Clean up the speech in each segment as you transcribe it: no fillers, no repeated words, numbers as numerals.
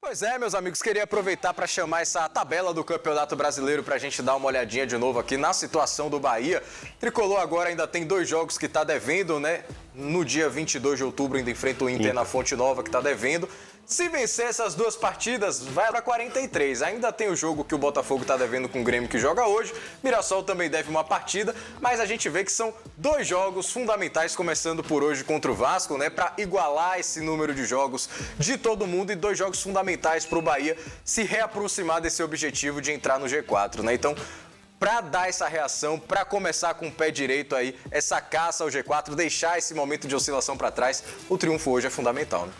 Pois é, meus amigos, queria aproveitar para chamar essa tabela do Campeonato Brasileiro para a gente dar uma olhadinha de novo aqui na situação do Bahia. Tricolor agora ainda tem 2 jogos que está devendo, né? No dia 22 de outubro ainda enfrenta o Inter na Fonte Nova, que está devendo. Se vencer essas 2 partidas, vai para 43. Ainda tem o jogo que o Botafogo está devendo com o Grêmio, que joga hoje. Mirassol também deve uma partida, mas a gente vê que são 2 jogos fundamentais, começando por hoje contra o Vasco, né? Para igualar esse número de jogos de todo mundo e 2 jogos fundamentais para o Bahia se reaproximar desse objetivo de entrar no G4, né? Então, para dar essa reação, para começar com o pé direito aí, essa caça ao G4, deixar esse momento de oscilação para trás, o triunfo hoje é fundamental, né?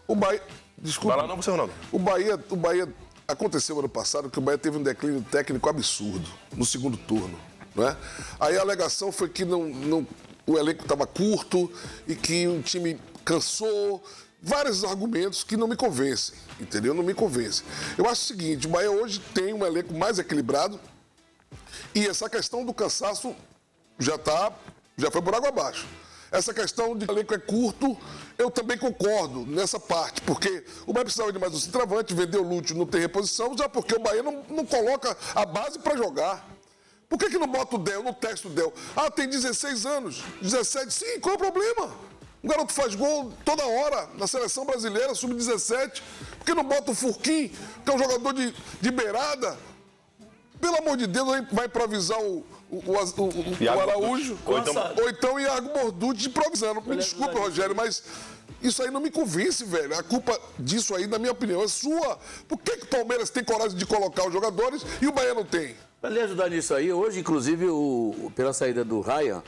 O Bahia... Desculpa. Vai lá não, você, Ronaldo. O Bahia aconteceu ano passado que o Bahia teve um declínio técnico absurdo no segundo turno, não é? Aí a alegação foi que o elenco estava curto e que o time cansou. Vários argumentos que não me convencem, entendeu? Não me convencem. Eu acho o seguinte, o Bahia hoje tem um elenco mais equilibrado e essa questão do cansaço já foi por água abaixo. Essa questão de elenco é curto, eu também concordo nessa parte, porque o Bahia precisava de mais um centroavante, vendeu o Lúcio, não tem reposição, já porque o Bahia não coloca a base para jogar. Por que não bota o Del, no texto do Del? Ah, tem 16 anos, 17, sim, qual é o problema? O garoto faz gol toda hora na seleção brasileira, sub-17. Por que não bota o Furquim, que é um jogador de beirada? Pelo amor de Deus, vai improvisar o Araújo. Ou então o Iago Morducci improvisando. Me desculpe, Rogério, mas isso aí não me convence, velho. A culpa disso aí, na minha opinião, é sua. Por que o Palmeiras tem coragem de colocar os jogadores e o Bahia não tem? Para lhe ajudar nisso aí, hoje, inclusive, pela saída do Ryan,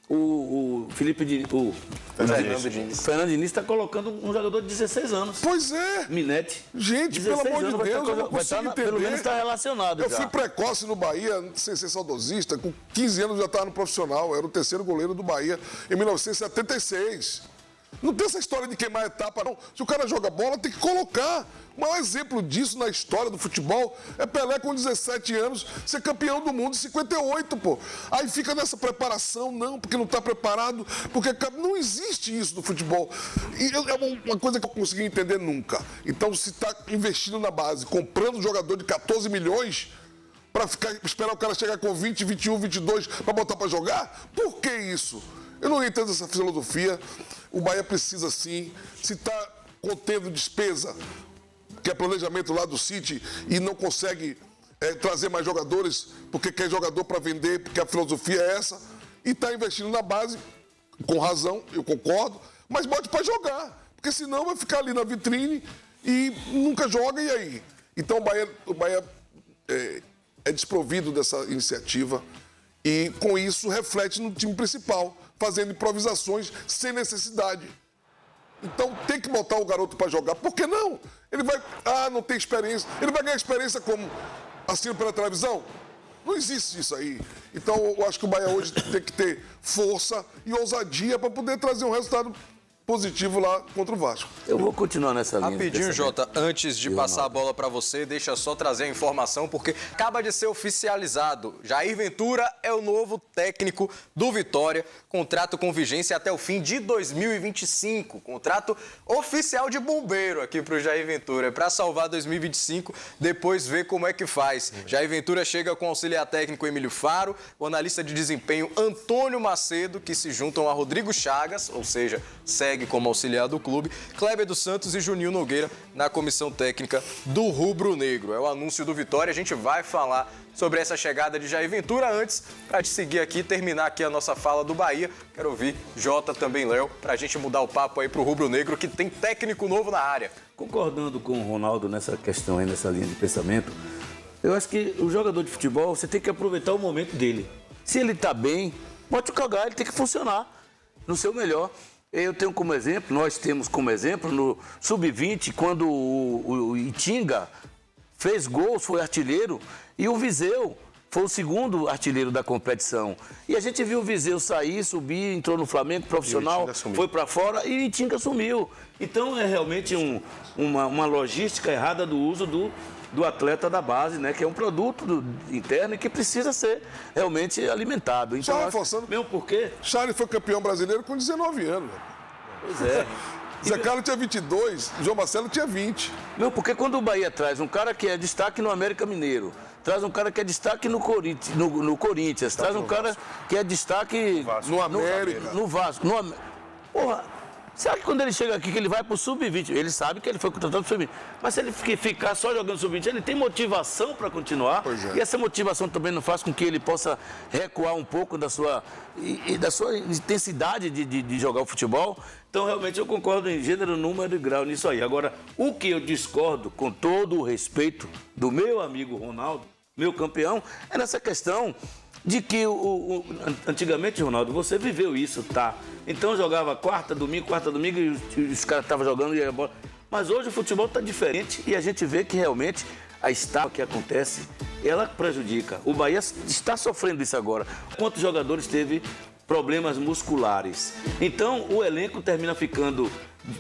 o Fernando Diniz está colocando um jogador de 16 anos. Pois é. Minete. Gente, pelo amor de Deus, eu não consigo entender. Pelo menos está relacionado Eu já. fui precoce no Bahia, sem ser saudosista, com 15 anos já estava no profissional, eu era o 3º goleiro do Bahia em 1976. Não tem essa história de queimar etapa, não. Se o cara joga bola, tem que colocar. O maior exemplo disso na história do futebol é Pelé com 17 anos ser campeão do mundo em 58, pô. Aí fica nessa preparação, não, porque não está preparado, porque não existe isso no futebol. E é uma coisa que eu não consegui entender nunca. Então, se está investindo na base, comprando um jogador de 14 milhões para esperar o cara chegar com 20, 21, 22 para botar para jogar, por que isso? Eu não entendo essa filosofia. O Bahia precisa sim, se está contendo despesa, que é planejamento lá do City, e não consegue trazer mais jogadores, porque quer jogador para vender, porque a filosofia é essa, e está investindo na base, com razão, eu concordo, mas bote para jogar, porque senão vai ficar ali na vitrine e nunca joga, e aí? Então o Bahia é desprovido dessa iniciativa e com isso reflete no time principal, fazendo improvisações sem necessidade. Então tem que botar o garoto para jogar. Por que não? Ele vai... não tem experiência. Ele vai ganhar experiência como? Assistindo pela televisão? Não existe isso aí. Então eu acho que o Bahia hoje tem que ter força e ousadia para poder trazer um resultado positivo lá contra o Vasco. Eu vou continuar nessa linha. Rapidinho, Jota, antes de passar a bola para você, deixa só trazer a informação, porque acaba de ser oficializado. Jair Ventura é o novo técnico do Vitória, contrato com vigência até o fim de 2025. Contrato oficial de bombeiro aqui para o Jair Ventura, para salvar 2025, depois ver como é que faz. Jair Ventura chega com o auxiliar técnico Emílio Faro, o analista de desempenho Antônio Macedo, que se juntam a Rodrigo Chagas, ou seja, segue como auxiliar do clube, Kleber dos Santos e Juninho Nogueira na comissão técnica do Rubro Negro. É o anúncio do Vitória, a gente vai falar sobre essa chegada de Jair Ventura. Antes, para te seguir aqui, terminar aqui a nossa fala do Bahia, quero ouvir Jota, também Léo, para a gente mudar o papo aí para o Rubro Negro, que tem técnico novo na área. Concordando com o Ronaldo nessa questão aí, nessa linha de pensamento, eu acho que o jogador de futebol, você tem que aproveitar o momento dele. Se ele está bem, pode jogar, ele tem que funcionar no seu melhor. Eu tenho como exemplo, nós temos como exemplo, no Sub-20, quando o Itinga fez gols, foi artilheiro, e o Viseu foi o 2º artilheiro da competição. E a gente viu o Viseu sair, subir, entrou no Flamengo profissional, foi para fora e o Itinga sumiu. Então é realmente uma logística errada do uso do atleta da base, né? Que é um produto interno e que precisa ser realmente alimentado. Então, só reforçando, mesmo porque... Charles foi campeão brasileiro com 19 anos. Pois é. Zé Carlos tinha 22, João Marcelo tinha 20. Meu, porque quando o Bahia traz um cara que é destaque no América Mineiro, traz um cara que é destaque no Corinthians, traz um cara que é destaque No América. no Vasco. Porra, será que quando ele chega aqui, que ele vai pro Sub-20, ele sabe que ele foi contratado pro Sub-20, mas se ele ficar só jogando Sub-20, ele tem motivação para continuar, e essa motivação também não faz com que ele possa recuar um pouco da sua intensidade de jogar o futebol. Então, realmente, eu concordo em gênero, número e grau nisso aí. Agora, o que eu discordo, com todo o respeito do meu amigo Ronaldo, meu campeão, é nessa questão de que antigamente, Ronaldo, você viveu isso, tá? Então jogava quarta, domingo e os caras estavam jogando e a bola. Mas hoje o futebol está diferente e a gente vê que realmente a estafa que acontece, ela prejudica. O Bahia está sofrendo isso agora. Quantos jogadores teve problemas musculares? Então o elenco termina ficando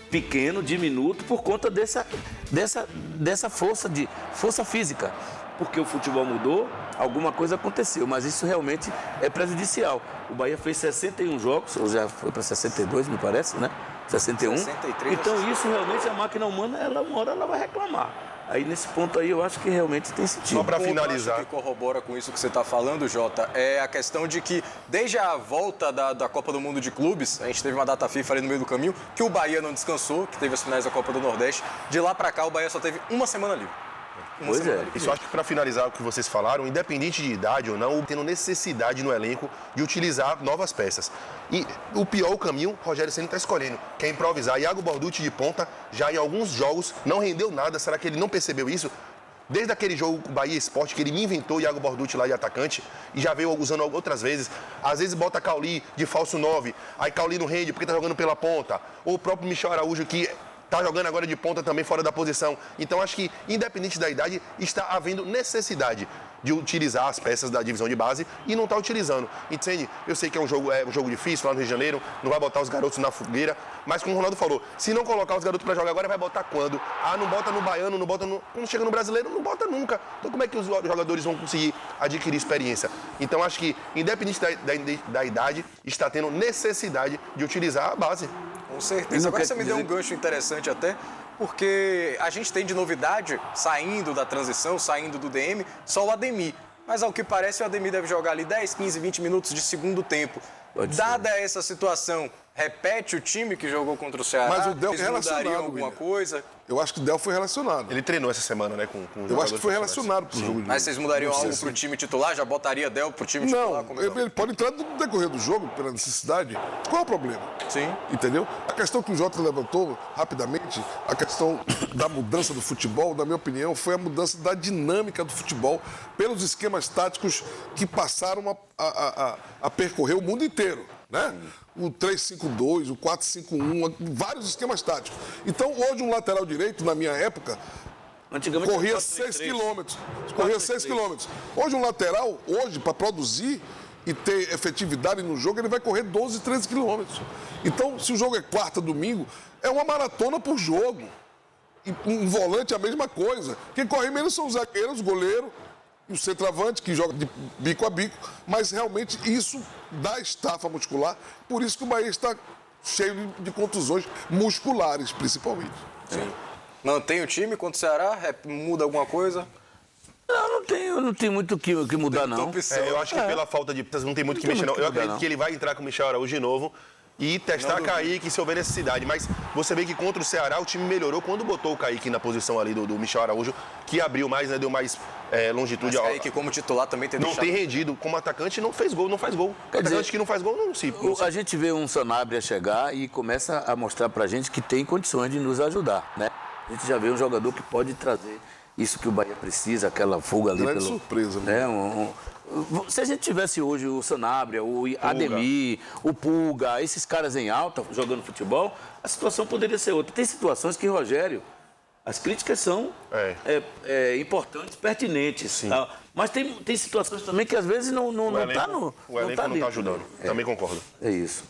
pequeno, diminuto, por conta dessa força física. Porque o futebol mudou, alguma coisa aconteceu, mas isso realmente é prejudicial. O Bahia fez 61 jogos, ou já foi para 62, me parece, né? 61. 63. Então isso realmente a máquina humana, uma hora ela vai reclamar. Aí nesse ponto aí eu acho que realmente tem sentido. Só para finalizar. O que corrobora com isso que você está falando, Jota, é a questão de que desde a volta da Copa do Mundo de Clubes, a gente teve uma data FIFA ali no meio do caminho, que o Bahia não descansou, que teve as finais da Copa do Nordeste. De lá para cá o Bahia só teve uma semana livre. Pois é. Isso acho que para finalizar o que vocês falaram, independente de idade ou não, tendo necessidade no elenco de utilizar novas peças. E o pior caminho, Rogério Ceni está escolhendo, que é improvisar. Iago Borducci de ponta, já em alguns jogos, não rendeu nada. Será que ele não percebeu isso? Desde aquele jogo Bahia Sport, que ele me inventou Iago Borducci lá de atacante, e já veio usando outras vezes. Às vezes bota Cauli de falso 9, aí Cauli não rende porque está jogando pela ponta. Ou o próprio Michel Araújo, que está jogando agora de ponta também fora da posição. Então acho que, independente da idade, está havendo necessidade de utilizar as peças da divisão de base e não está utilizando. Entende? Eu sei que é um jogo difícil lá no Rio de Janeiro, não vai botar os garotos na fogueira, mas como o Ronaldo falou, se não colocar os garotos para jogar agora, vai botar quando? Ah, não bota no Baiano, não bota no... Quando chega no Brasileiro, não bota nunca. Então como é que os jogadores vão conseguir adquirir experiência? Então acho que, independente da idade, está tendo necessidade de utilizar a base. Com certeza. Agora você me deu um gancho interessante até, porque a gente tem de novidade, saindo da transição, saindo do DM, só o Ademir. Mas ao que parece, o Ademir deve jogar ali 10, 15, 20 minutos de segundo tempo. Dada essa situação, repete o time que jogou contra o Ceará? Mas o Del Eles foi relacionado, mudariam alguma coisa? Eu acho que o Del foi relacionado. Ele treinou essa semana, né, com Eu acho que foi relacionado pro jogo. Mas vocês mudariam algo pro time titular? Já botaria Del pro time titular? Não, ele pode entrar no decorrer do jogo, pela necessidade. Qual é o problema? Sim. Entendeu? A questão que o Jota levantou rapidamente, a questão da mudança do futebol, na minha opinião, foi a mudança da dinâmica do futebol pelos esquemas táticos que passaram a percorrer o mundo inteiro, né? O 3-5-2, o 4-5-1, vários esquemas táticos. Então, hoje, um lateral direito, na minha época, corria 6 quilômetros. Corria 6 quilômetros. Hoje, um lateral, para produzir e ter efetividade no jogo, ele vai correr 12, 13 quilômetros. Então, se o jogo é quarta, domingo, é uma maratona por jogo. E um volante é a mesma coisa. Quem corre menos são os zagueiros, o goleiro e o centroavante, que joga de bico a bico. Mas, realmente, isso dá estafa muscular. Por isso que o Bahia está cheio de contusões musculares, principalmente. Sim. Mantém o time contra o Ceará? Muda alguma coisa? Não tem muito o que mudar, não. Eu acho que pela falta de peças não tem muito o que mexer, não. Eu acredito que ele vai entrar com o Michel Araújo de novo e testar Kaique se houver necessidade. Mas você vê que contra o Ceará o time melhorou quando botou o Kaique na posição ali do Michel Araújo, que abriu mais, né, deu mais longitude. Mas Kaique como titular também tem não tem rendido. Como atacante não fez gol, não faz gol. Atacante que não faz gol não se... A gente vê um Sanabria chegar e começa a mostrar pra gente que tem condições de nos ajudar, né? A gente já vê um jogador que pode trazer isso que o Bahia precisa, aquela fuga ali. Grande surpresa, né? Se a gente tivesse hoje o Sanabria, o Ademir, o Pulga, esses caras em alta jogando futebol, a situação poderia ser outra. Tem situações que, Rogério, as críticas são importantes, pertinentes. Tá? Mas tem situações também que às vezes não está no. O elenco não está ajudando. Também concordo. É isso.